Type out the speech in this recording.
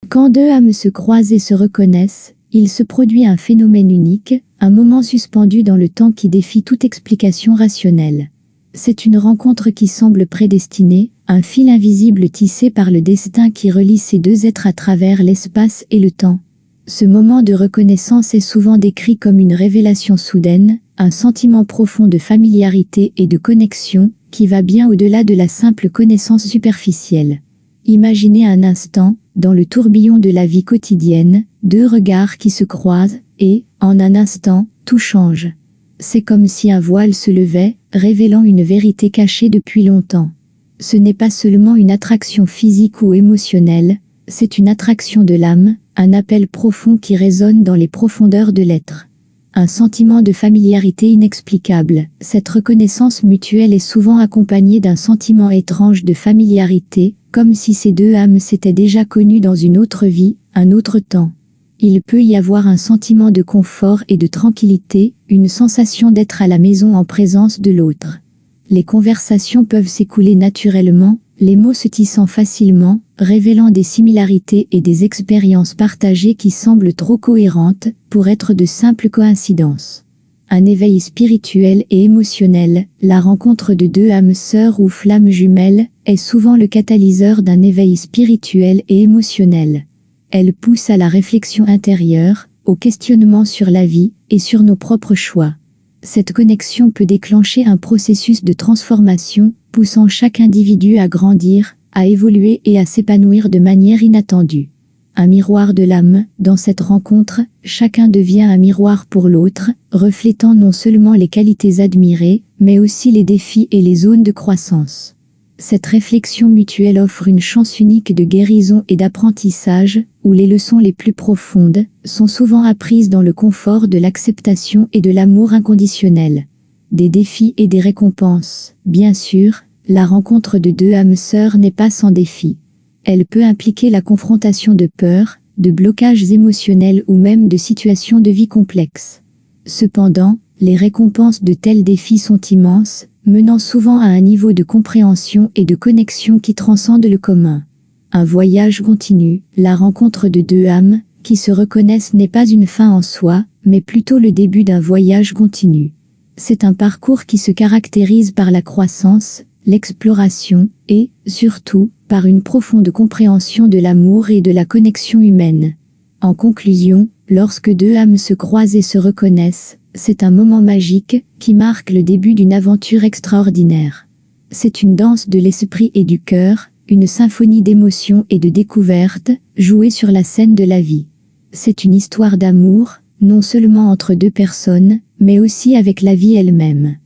Quand deux âmes se croisent et se reconnaissent, il se produit un phénomène unique, un moment suspendu dans le temps qui défie toute explication rationnelle. C'est une rencontre qui semble prédestinée, un fil invisible tissé par le destin qui relie ces deux êtres à travers l'espace et le temps. Ce moment de reconnaissance est souvent décrit comme une révélation soudaine, un sentiment profond de familiarité et de connexion, qui va bien au-delà de la simple connaissance superficielle. Imaginez un instant, dans le tourbillon de la vie quotidienne, deux regards qui se croisent, et, en un instant, tout change. C'est comme si un voile se levait, révélant une vérité cachée depuis longtemps. Ce n'est pas seulement une attraction physique ou émotionnelle, c'est une attraction de l'âme, un appel profond qui résonne dans les profondeurs de l'être. Un sentiment de familiarité inexplicable. Cette reconnaissance mutuelle est souvent accompagnée d'un sentiment étrange de familiarité, comme si ces deux âmes s'étaient déjà connues dans une autre vie, un autre temps. Il peut y avoir un sentiment de confort et de tranquillité, une sensation d'être à la maison en présence de l'autre. Les conversations peuvent s'écouler naturellement, les mots se tissant facilement, révélant des similarités et des expériences partagées qui semblent trop cohérentes pour être de simples coïncidences. Un éveil spirituel et émotionnel, la rencontre de deux âmes sœurs ou flammes jumelles, est souvent le catalyseur d'un éveil spirituel et émotionnel. Elle pousse à la réflexion intérieure, au questionnement sur la vie et sur nos propres choix. Cette connexion peut déclencher un processus de transformation, poussant chaque individu à grandir, à évoluer et à s'épanouir de manière inattendue. Un miroir de l'âme, dans cette rencontre, chacun devient un miroir pour l'autre, reflétant non seulement les qualités admirées, mais aussi les défis et les zones de croissance. Cette réflexion mutuelle offre une chance unique de guérison et d'apprentissage, où les leçons les plus profondes sont souvent apprises dans le confort de l'acceptation et de l'amour inconditionnel. Des défis et des récompenses. Bien sûr, la rencontre de deux âmes sœurs n'est pas sans défis. Elle peut impliquer la confrontation de peurs, de blocages émotionnels ou même de situations de vie complexes. Cependant, les récompenses de tels défis sont immenses, menant souvent à un niveau de compréhension et de connexion qui transcende le commun. Un voyage continu, la rencontre de deux âmes, qui se reconnaissent n'est pas une fin en soi, mais plutôt le début d'un voyage continu. C'est un parcours qui se caractérise par la croissance, l'exploration, et, surtout, par une profonde compréhension de l'amour et de la connexion humaine. En conclusion, lorsque deux âmes se croisent et se reconnaissent, c'est un moment magique, qui marque le début d'une aventure extraordinaire. C'est une danse de l'esprit et du cœur, une symphonie d'émotions et de découvertes, jouée sur la scène de la vie. C'est une histoire d'amour, non seulement entre deux personnes, mais aussi avec la vie elle-même.